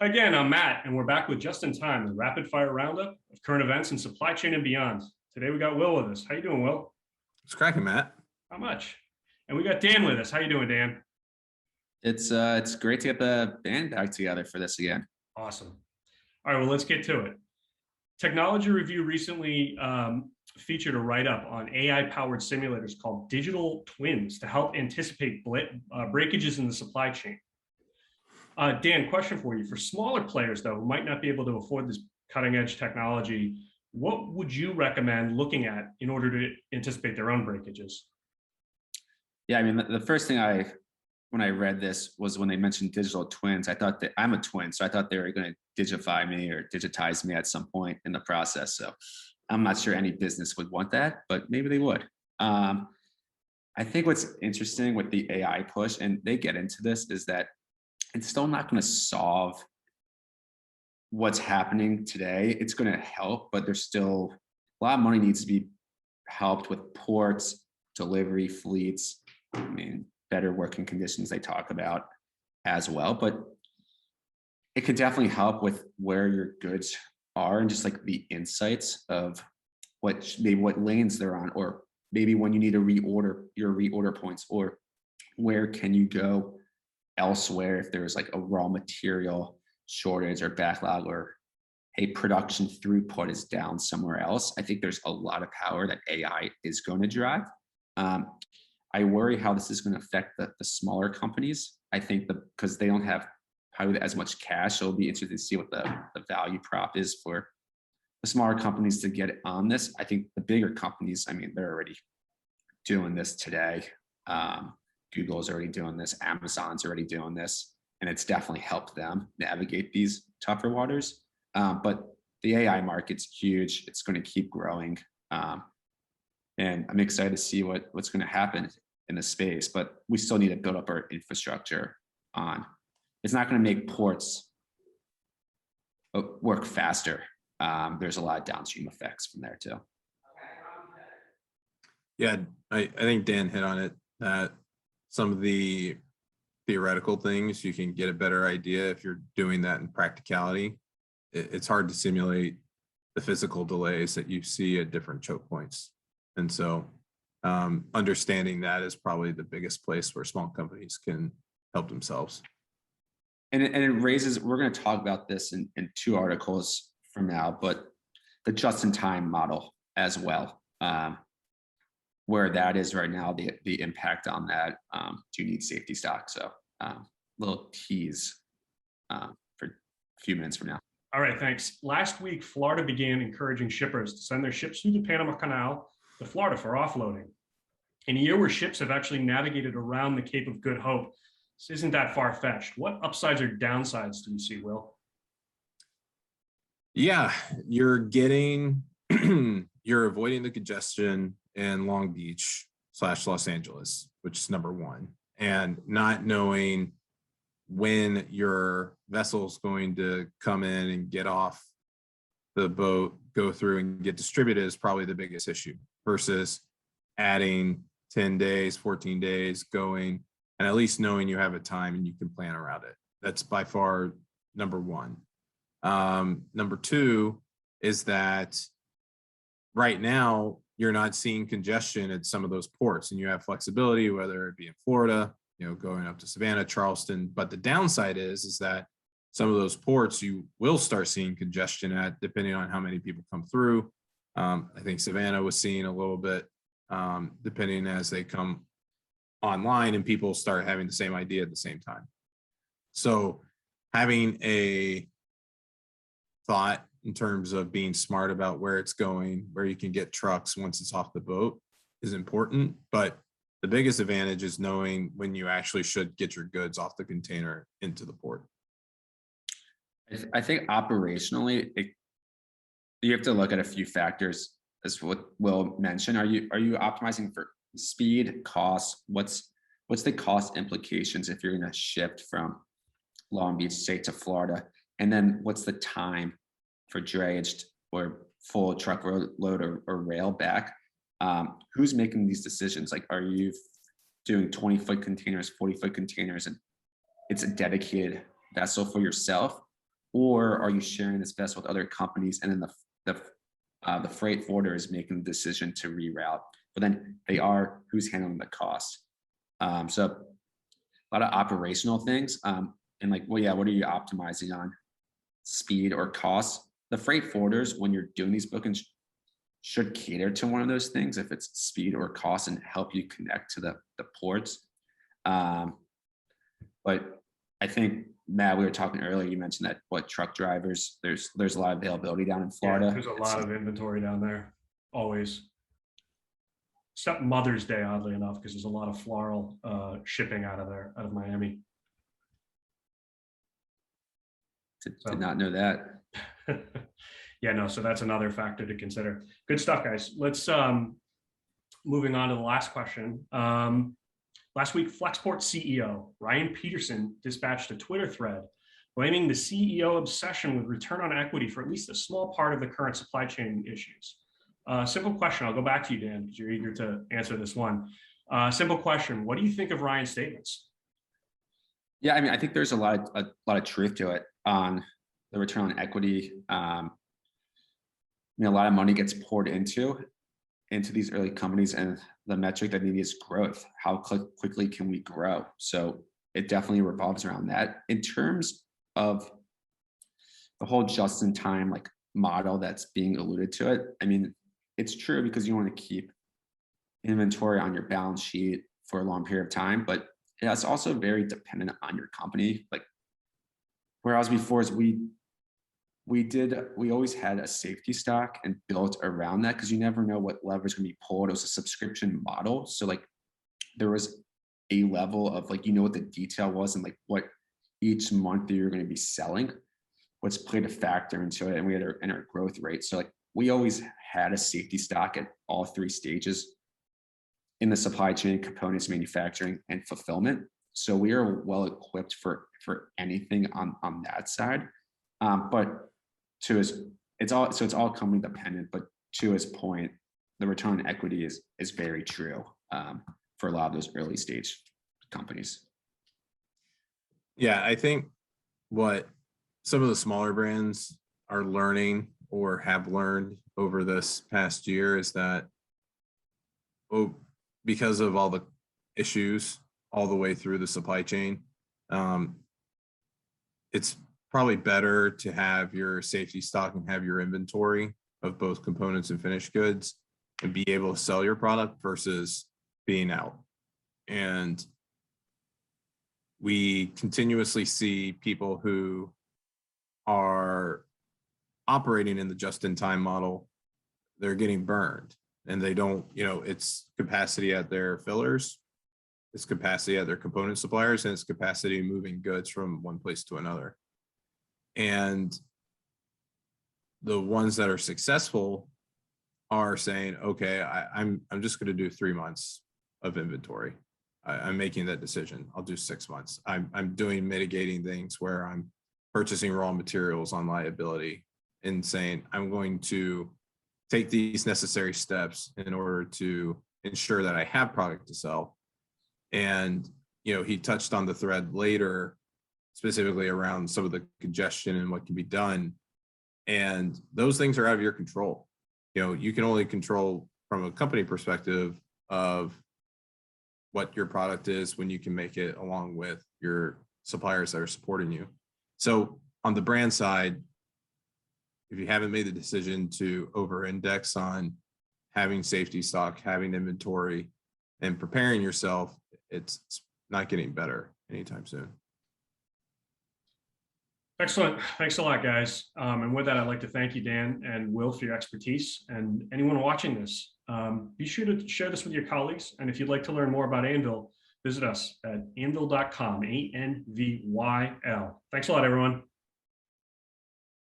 Again, I'm Matt, and we're back with Just in Time, the rapid fire roundup of current events in supply chain and beyond. Today we got Will with us. How you doing, Will? It's cracking, Matt. Not much. And we got Dan with us. How you doing, Dan? It's great to get the band back together for this again. Awesome. All right, well, let's get to it. Technology Review recently featured a write-up on AI-powered simulators called digital twins to help anticipate breakages in the supply chain. Dan, question for you. For smaller players, though, who might not be able to afford this cutting-edge technology, what would you recommend looking at in order to anticipate their own breakages? Yeah, I mean, the first thing when I read this was when they mentioned digital twins. I thought that I'm a twin, so I thought they were going to digify me or digitize me at some point in the process. So I'm not sure any business would want that, but maybe they would. I think what's interesting with the AI push, and they get into this, is that it's still not going to solve what's happening today. It's going to help, but there's still a lot of money needs to be helped with ports, delivery fleets, I mean, better working conditions they talk about as well. But it could definitely help with where your goods are and just like the insights of what lanes they're on, or maybe when you need to reorder your reorder points, or where can you go elsewhere if there's like a raw material shortage or backlog, or hey, production throughput is down somewhere else. I think there's a lot of power that AI is going to drive. I worry how this is going to affect the smaller companies. I think because they don't have probably as much cash, so it'll be interesting to see what the value prop is for the smaller companies to get on this. I think the bigger companies, I mean, they're already doing this today. Google's already doing this, Amazon's already doing this, and it's definitely helped them navigate these tougher waters. But the AI market's huge. It's going to keep growing. And I'm excited to see what's going to happen in the space, but we still need to build up our infrastructure on. It's not going to make ports work faster. There's a lot of downstream effects from there too. Yeah, I think Dan hit on it, that some of the theoretical things, you can get a better idea if you're doing that in practicality. It's hard to simulate the physical delays that you see at different choke points. And so understanding that is probably the biggest place where small companies can help themselves. And it raises, we're going to talk about this in 2 articles from now, but the just-in-time model as well, where that is right now, the impact on that. Do you need safety stock? So little tease for a few minutes from now. All right, thanks. Last week, Florida began encouraging shippers to send their ships through the Panama Canal to Florida for offloading. In a year where ships have actually navigated around the Cape of Good Hope, this isn't that far-fetched. What upsides or downsides do you see, Will? Yeah, you're getting, you're avoiding the congestion in Long Beach / Los Angeles, which is number one, and not knowing when your vessel's going to come in and get off the boat, go through and get distributed is probably the biggest issue, versus adding 10 days, 14 days going, and at least knowing you have a time and you can plan around it. That's by far number one. Number two is that right now you're not seeing congestion at some of those ports, and you have flexibility, whether it be in Florida, you know, going up to Savannah, Charleston. But the downside is that some of those ports you will start seeing congestion at, depending on how many people come through. I think Savannah was seeing a little bit, depending as they come online and people start having the same idea at the same time. So having a thought in terms of being smart about where it's going, where you can get trucks once it's off the boat is important. But the biggest advantage is knowing when you actually should get your goods off the container into the port. I think operationally, you have to look at a few factors, as what Will mentioned. Are you optimizing for speed, cost? What's the cost implications if you're going to shift from Long Beach, say, to Florida? And then what's the time for drayage or full truck load or rail back? Who's making these decisions? Like, are you doing 20-foot containers, 40-foot containers, and it's a dedicated vessel for yourself? or are you sharing this vessel with other companies, and then the freight forwarder is making the decision to reroute? But then who's handling the cost? So a lot of operational things, and like, well, yeah, what are you optimizing on? Speed or cost? The freight forwarders, when you're doing these bookings, should cater to one of those things, if it's speed or cost, and help you connect to the ports. But I think, Matt, we were talking earlier, you mentioned that truck drivers, there's a lot of availability down in Florida. Yeah, there's a lot of inventory down there, always. Except Mother's Day, oddly enough, because there's a lot of floral shipping out of Miami. Did not know that. Yeah, no, so that's another factor to consider. Good stuff, guys. Let's moving on to the last question. Last week, Flexport CEO Ryan Peterson dispatched a Twitter thread blaming the CEO obsession with return on equity for at least a small part of the current supply chain issues. Simple question. I'll go back to you, Dan, because you're eager to answer this one. Simple question. What do you think of Ryan's statements? Yeah, I mean, I think there's a lot of truth to it on the return on equity. A lot of money gets poured into these early companies, and the metric that maybe is growth. How quickly can we grow? So it definitely revolves around that. In terms of the whole just-in-time like model that's being alluded to it, I mean, it's true because you want to keep inventory on your balance sheet for a long period of time, but it's also very dependent on your company. Like, whereas before is we always had a safety stock and built around that, because you never know what leverage can be pulled. It was a subscription model, so like there was a level of like, what the detail was and like what each month that you're going to be selling, what's played a factor into it, and we had our growth rate. So like we always had a safety stock at all three stages in the supply chain: components, manufacturing, and fulfillment. So we are well equipped for anything on that side. But it's all company dependent. But to his point, the return on equity is very true for a lot of those early stage companies. Yeah, I think what some of the smaller brands are learning or have learned over this past year is that, because of all the issues all the way through the supply chain, it's probably better to have your safety stock and have your inventory of both components and finished goods and be able to sell your product versus being out. And we continuously see people who are operating in the just-in-time model, they're getting burned, and they don't, it's capacity at their fillers, it's capacity at their component suppliers, and it's capacity moving goods from one place to another. And the ones that are successful are saying, okay, I'm just going to do 3 months of inventory. I'm making that decision. I'll do 6 months. I'm doing mitigating things where I'm purchasing raw materials on liability and saying, I'm going to take these necessary steps in order to ensure that I have product to sell. And, he touched on the thread later, specifically around some of the congestion and what can be done. And those things are out of your control. You can only control from a company perspective of what your product is when you can make it, along with your suppliers that are supporting you. So on the brand side, if you haven't made the decision to over-index on having safety stock, having inventory, and preparing yourself, it's not getting better anytime soon. Excellent. Thanks a lot, guys. And with that, I'd like to thank you, Dan and Will, for your expertise. And anyone watching this, be sure to share this with your colleagues. And if you'd like to learn more about Anvil, visit us at anvil.com, ANVYL. Thanks a lot, everyone.